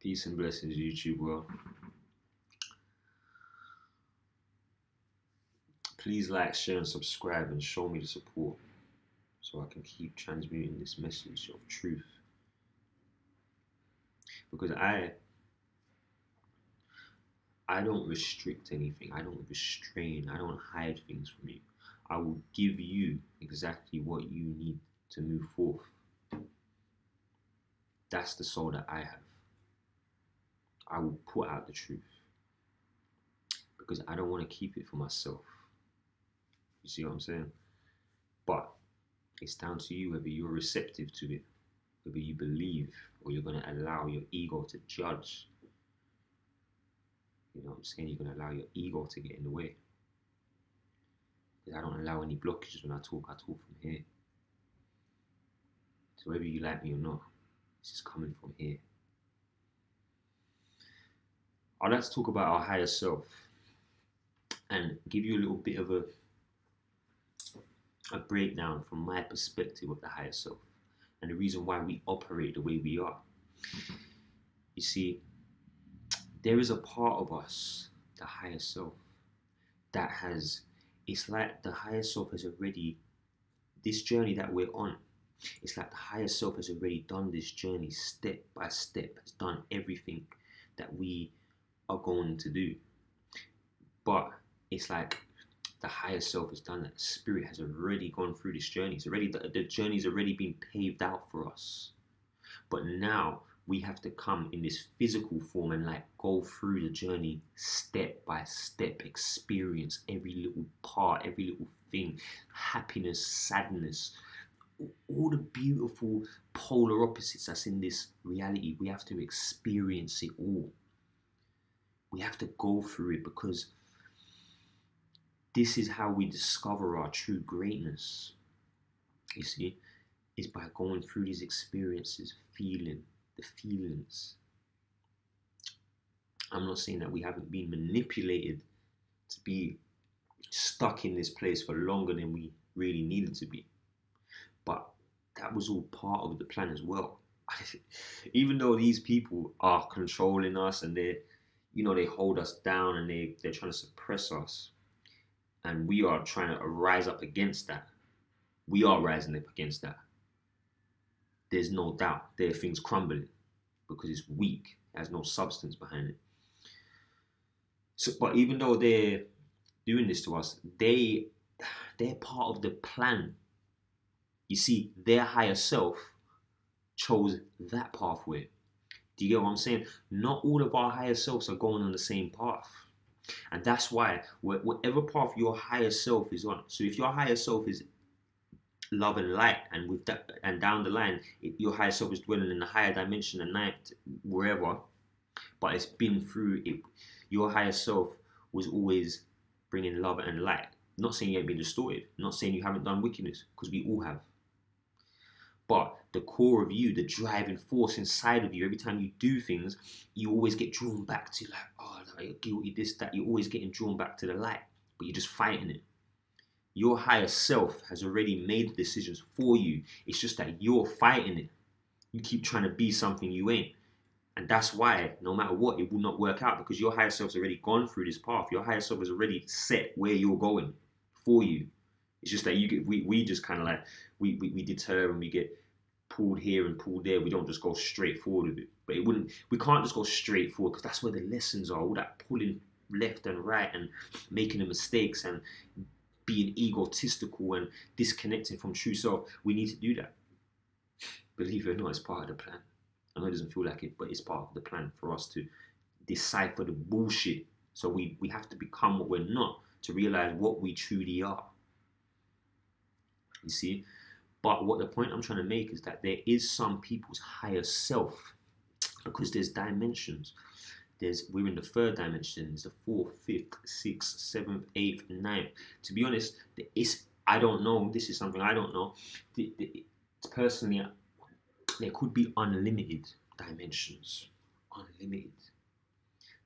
Peace and blessings, YouTube world. Please like, share, and subscribe, and show me the support so I can keep transmuting this message of truth. Because I don't restrict anything. I don't restrain. I don't hide things from you. I will give you exactly what you need to move forth. That's the soul that I have. I will put out the truth because I don't want to keep it for myself. You see what I'm saying? But it's down to you whether you're receptive to it, whether you believe, or you're going to allow your ego to judge. You know what I'm saying? You're going to allow your ego to get in the way. Because I don't allow any blockages when I talk from here. So whether you like me or not, this is coming from here. I'd like to talk about our higher self and give you a little bit of a breakdown from my perspective of the higher self and the reason why we operate the way we are. You see, there is a part of us, the higher self, that it's like the higher self has already, this journey that we're on, it's like the higher self has already done this journey step by step, has done everything that we are going to do. But it's like the higher self has done that. The spirit has already gone through this journey. It's already, the journey's already been paved out for us. But now we have to come in this physical form and like go through the journey step by step, experience every little part, every little thing, happiness, sadness, all the beautiful polar opposites that's in this reality. We have to experience it all. We have to go through it because this is how we discover our true greatness. You see, is by going through these experiences, feeling the feelings. I'm not saying that we haven't been manipulated to be stuck in this place for longer than we really needed to be. But that was all part of the plan as well. Even though these people are controlling us and they hold us down and they're trying to suppress us, and we are trying to rise up against that. We are rising up against that. There's no doubt. There are things crumbling because it's weak. It has no substance behind it. So, but even though they're doing this to us, they're part of the plan. You see, their higher self chose that pathway. Do you get what I'm saying? Not all of our higher selves are going on the same path. And that's why whatever path your higher self is on, so if your higher self is love and light, and with that, and down the line, your higher self is dwelling in a higher dimension and night, wherever, but it's been through it. Your higher self was always bringing love and light. Not saying you ain't been distorted, not saying you haven't done wickedness, because we all have. But the core of you, the driving force inside of you, every time you do things, you always get drawn back to like, oh, you're guilty, this, that. You're always getting drawn back to the light, but you're just fighting it. Your higher self has already made the decisions for you. It's just that you're fighting it. You keep trying to be something you ain't. And that's why, no matter what, it will not work out, because your higher self's already gone through this path. Your higher self has already set where you're going for you. It's just that we just kind of like, we deter and we get pulled here and pulled there. We don't just go straight forward with it. But we can't just go straight forward, because that's where the lessons are. All that pulling left and right and making the mistakes and being egotistical and disconnecting from true self. We need to do that. Believe it or not, it's part of the plan. I know it doesn't feel like it, but it's part of the plan for us to decipher the bullshit. So we have to become what we're not to realize what we truly are. You see? But what the point I'm trying to make is that there is some people's higher self, because there's dimensions. We're in the third dimension. There's the fourth, fifth, sixth, seventh, eighth, ninth. To be honest, I don't know. This is something I don't know. Personally, there could be unlimited dimensions. Unlimited.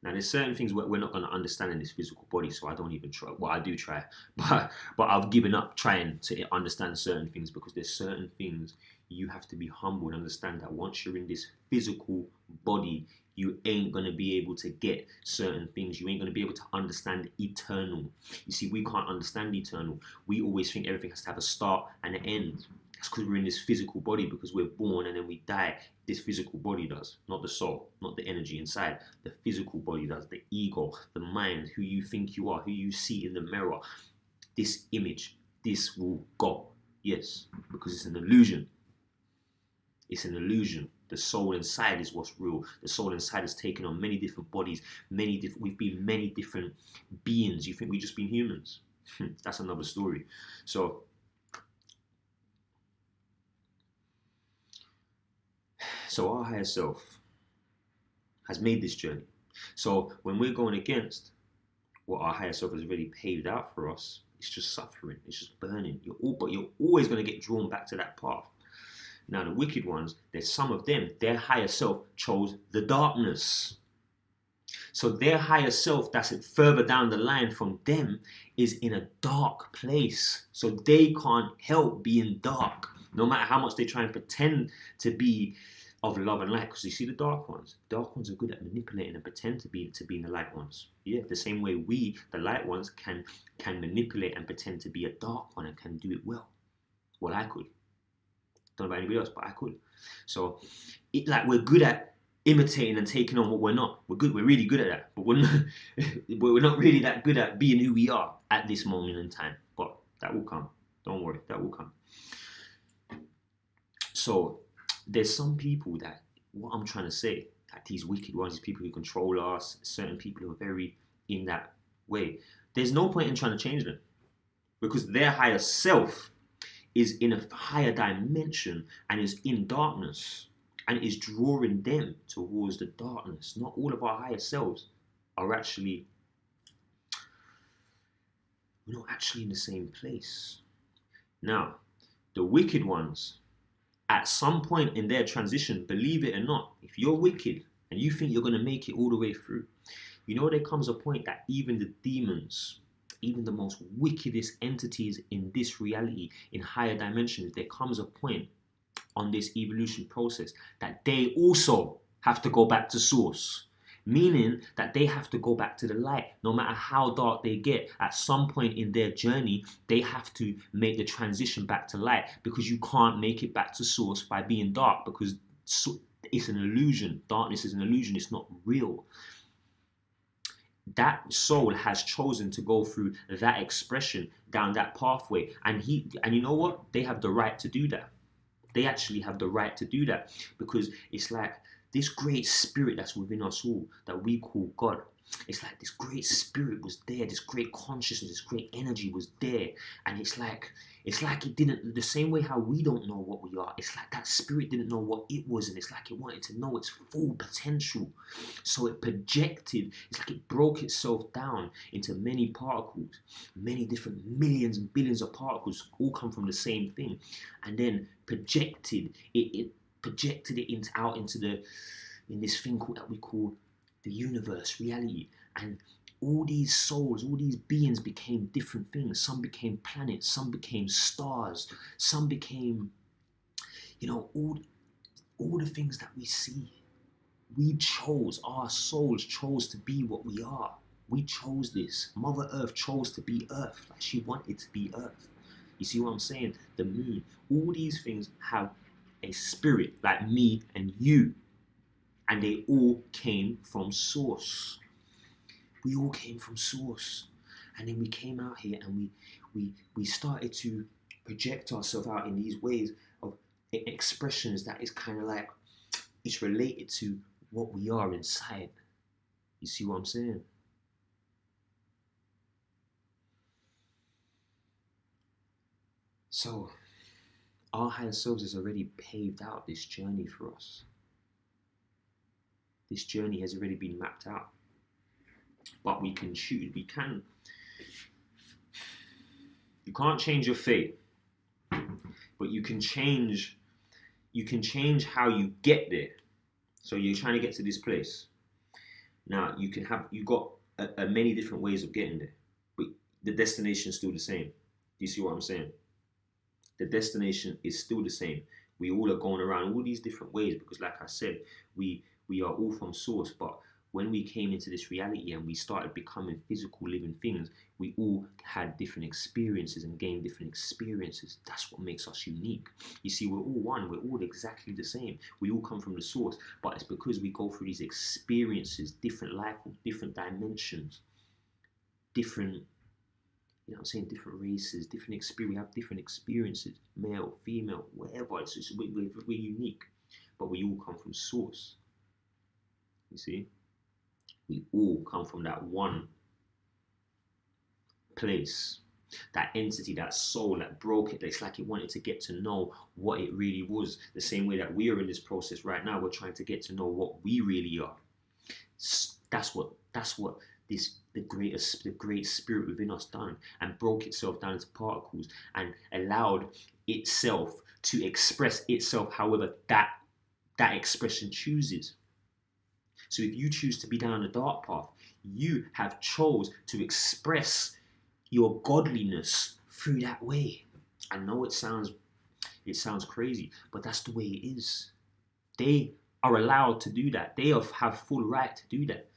Now, there's certain things we're not going to understand in this physical body, so I don't even try. Well, I do try, but I've given up trying to understand certain things, because there's certain things you have to be humble and understand that once you're in this physical body, you ain't going to be able to get certain things. You ain't going to be able to understand eternal. You see, we can't understand eternal. We always think everything has to have a start and an end. That's because we're in this physical body, because we're born and then we die. This physical body does, not the soul, not the energy inside. The physical body does, the ego, the mind, who you think you are, who you see in the mirror. This image, this will go. Yes, because it's an illusion. It's an illusion. The soul inside is what's real. The soul inside has taken on many different bodies, we've been many different beings. You think we've just been humans? That's another story. So our higher self has made this journey. So when we're going against what our higher self has already paved out for us, it's just suffering. It's just burning. But you're always going to get drawn back to that path. Now, the wicked ones, there's some of them, their higher self chose the darkness. So their higher self that's further down the line from them is in a dark place. So they can't help being dark, no matter how much they try and pretend to be of love and light. Because you see the dark ones are good at manipulating and pretend to be the light ones. Yeah, the same way we, the light ones, can manipulate and pretend to be a dark one and can do it well. Well, I could. Don't know about anybody else, but I could. So we're good at imitating and taking on what we're not. We're really good at that, but we're not really that good at being who we are at this moment in time. But that will come. Don't worry, that will come. So there's some people that, what I'm trying to say, that these wicked ones, these people who control us, certain people who are very in that way, there's no point in trying to change them, because their higher self is in a higher dimension and is in darkness and is drawing them towards the darkness. Not all of our higher selves are actually, we're not actually in the same place. Now, the wicked ones, at some point in their transition, believe it or not, if you're wicked and you think you're going to make it all the way through, you know there comes a point that even the demons, even the most wickedest entities in this reality, in higher dimensions, there comes a point on this evolution process that they also have to go back to source. Meaning that they have to go back to the light. No matter how dark they get, at some point in their journey, they have to make the transition back to light, because you can't make it back to source by being dark, because it's an illusion. Darkness is an illusion. It's not real. That soul has chosen to go through that expression down that pathway, and you know what? They have the right to do that. They actually have the right to do that, because it's like this great spirit that's within us all that we call God. It's like this great spirit was there, this great consciousness, this great energy was there, and it's like it didn't, the same way how we don't know what we are, it's like that spirit didn't know what it was, and it's like it wanted to know its full potential. So it projected, it's like it broke itself down into many particles, many different millions and billions of particles, all come from the same thing, and then projected it out into this thing that we call the universe, reality. And all these souls, all these beings became different things. Some became planets, some became stars, some became, all the things that we see. Our souls chose to be what we are. We chose this. Mother Earth chose to be Earth. Like she wanted to be Earth. You see what I'm saying? The moon. All these things have a spirit, like me and you. And they all came from source. We all came from source. And then we came out here and we started to project ourselves out in these ways of expressions that is kind of like, it's related to what we are inside. You see what I'm saying? So, our higher selves has already paved out this journey for us. This journey has already been mapped out. But we can choose. You can't change your fate, but you can change how you get there. So you're trying to get to this place. Now you've got many different ways of getting there, but the destination is still the same. Do you see what I'm saying? The destination is still the same. We all are going around all these different ways because, like I said, we We are all from source, but when we came into this reality and we started becoming physical living things, we all had different experiences and gained different experiences. That's what makes us unique. You see, we're all one, we're all exactly the same. We all come from the source, but it's because we go through these experiences, different life, different dimensions, different, you know what I'm saying, different races, different experience. We have different experiences, male, female, whatever. It's just, we're unique, but we all come from source. You see? We all come from that one place, that entity, that soul that broke it. It's like it wanted to get to know what it really was. The same way that we are in this process right now, we're trying to get to know what we really are. That's what the great spirit within us done, and broke itself down into particles and allowed itself to express itself however that expression chooses. So if you choose to be down the dark path, you have chose to express your godliness through that way. I know it sounds crazy, but that's the way it is. They are allowed to do that. They have full right to do that.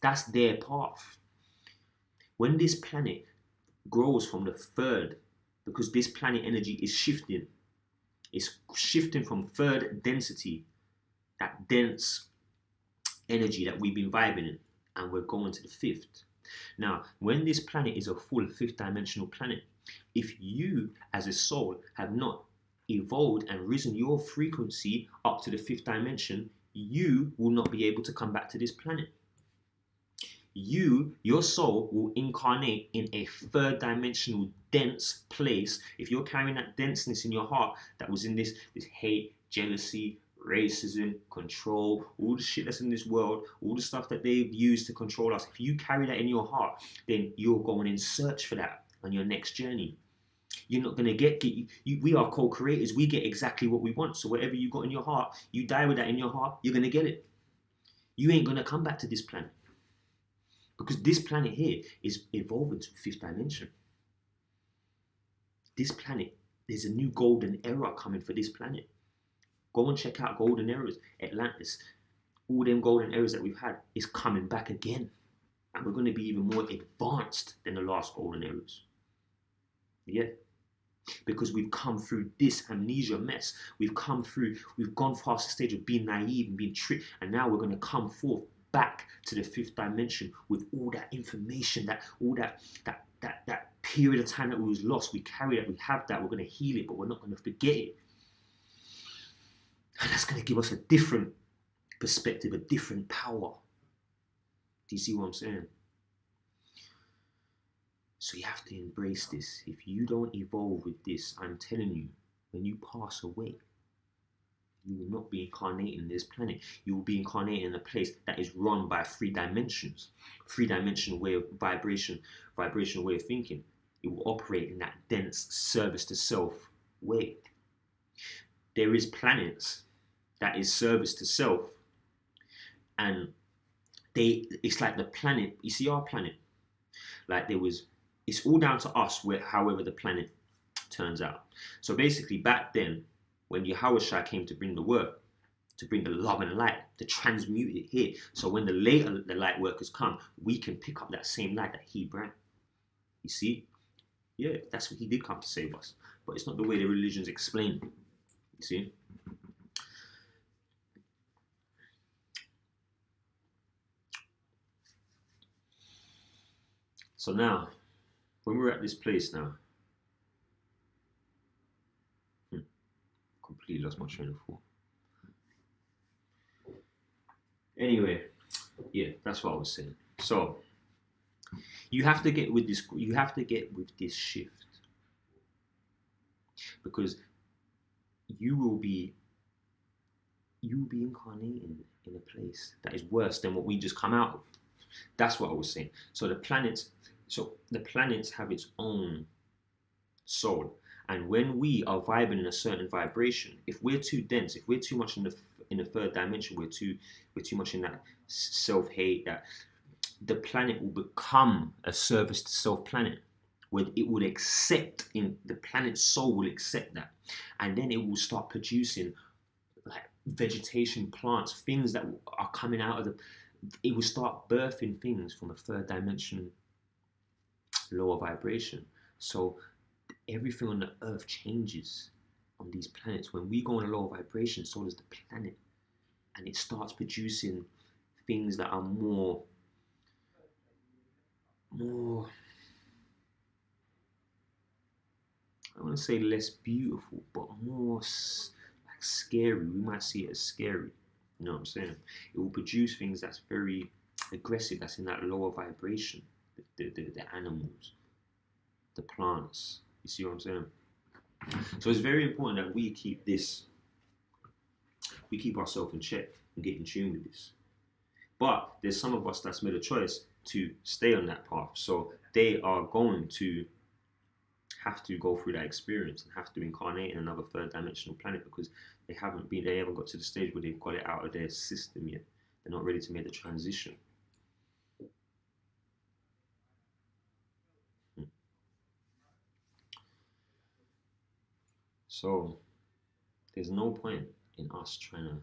That's their path. When this planet grows from the third, because this planet energy is shifting, it's shifting from third density, that dense energy that we've been vibing in, and we're going to the fifth. Now, when this planet is a full fifth dimensional planet, if you as a soul have not evolved and risen your frequency up to the fifth dimension, you will not be able to come back to this planet. Your soul will incarnate in a third dimensional dense place. If you're carrying that denseness in your heart that was in this hate, jealousy, racism, control, all the shit that's in this world, all the stuff that they've used to control us, if you carry that in your heart, then you're going in search for that on your next journey. You're not going to we are co-creators. We get exactly what we want. So whatever you got in your heart, you die with that in your heart, you're going to get it. You ain't going to come back to this planet. Because this planet here is evolving to fifth dimension. This planet, there's a new golden era coming for this planet. Go and check out golden eras, Atlantis. All them golden eras that we've had is coming back again. And we're going to be even more advanced than the last golden eras. Yeah. Because we've come through this amnesia mess. We've gone past the stage of being naive and being tricked. And now we're going to come forth back to the fifth dimension with all that information, all that period of time that we was lost. We carry that, we have that, we're going to heal it, but we're not going to forget it. And that's going to give us a different perspective, a different power. Do you see what I'm saying? So you have to embrace this. If you don't evolve with this, I'm telling you, when you pass away, you will not be incarnating in this planet. You will be incarnating in a place that is run by three dimensions. Three-dimensional way of vibrational way of thinking. It will operate in that dense service to self way. There is planets that is service to self, and it's like the planet, you see our planet, like it's all down to us however the planet turns out. So basically back then, when Yahushua came to bring the word, to bring the love and light, to transmute it here. So when the light workers come, we can pick up that same light that he brought. You see? Yeah, that's what he did come to save us. But it's not the way the religions explain it. You see? So now, when we're at this place now, completely lost my train of thought. Anyway, yeah, that's what I was saying. So you have to get with this. You have to get with this shift, because you will be incarnating in a place that is worse than what we just come out of. That's what I was saying. So the planets have its own soul. And when we are vibing in a certain vibration, if we're too dense, if we're too much in the third dimension, we're too much in that self-hate, that the planet will become a service to self planet, where it will the planet's soul will accept that, and then it will start producing like vegetation, plants, things that are coming out of it will start birthing things from a third dimension, lower vibration. So everything on the earth changes on these planets. When we go on a lower vibration, so does the planet. And it starts producing things that are more I want to say less beautiful, but more like scary. We might see it as scary. You know what I'm saying? It will produce things that's very aggressive, that's in that lower vibration. The animals, the plants. You see what I'm saying? So it's very important that we keep ourselves in check and get in tune with this. But there's some of us that's made a choice to stay on that path. So they are going to have to go through that experience and have to incarnate in another third dimensional planet because they haven't got to the stage where they've got it out of their system yet. They're not ready to make the transition. So there's no point in us trying to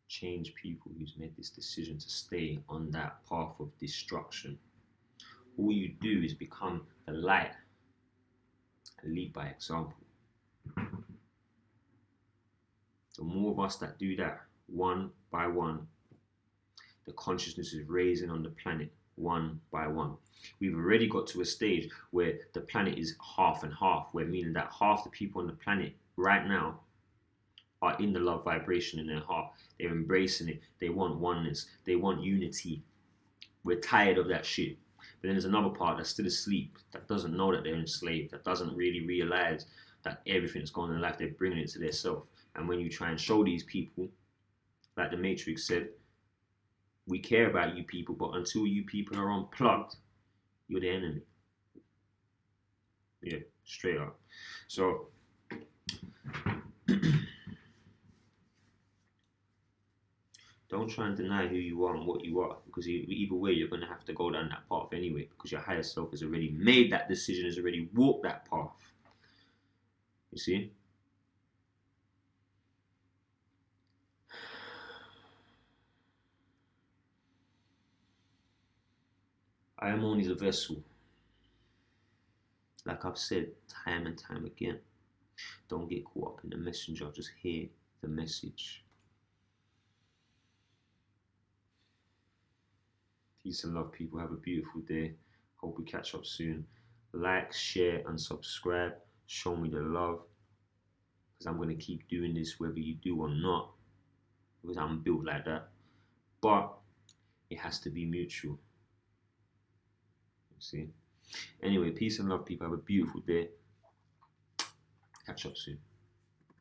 change people who's made this decision to stay on that path of destruction. All you do is become the light and lead by example. The more of us that do that, one by one, the consciousness is raising on the planet one by one. We've already got to a stage where the planet is half and half, where meaning that half the people on the planet right now are in the love vibration in their heart. They're embracing it. They want oneness. They want unity. We're tired of that shit. But then there's another part that's still asleep, that doesn't know that they're enslaved, that doesn't really realize that everything that's going on in life, they're bringing it to their self. And when you try and show these people, like the Matrix said, we care about you people, but until you people are unplugged, you're the enemy. Yeah, straight up. So, don't try and deny who you are and what you are, because either way, you're going to have to go down that path anyway, because your higher self has already made that decision, has already walked that path. You see? I am only the vessel. Like I've said time and time again, don't get caught up in the messenger, just hear the message. Peace and love, people. Have a beautiful day. Hope we catch up soon. Like, share, and subscribe. Show me the love, because I'm going to keep doing this whether you do or not, because I'm built like that. But it has to be mutual. You see? Anyway, peace and love, people. Have a beautiful day. Catch up soon.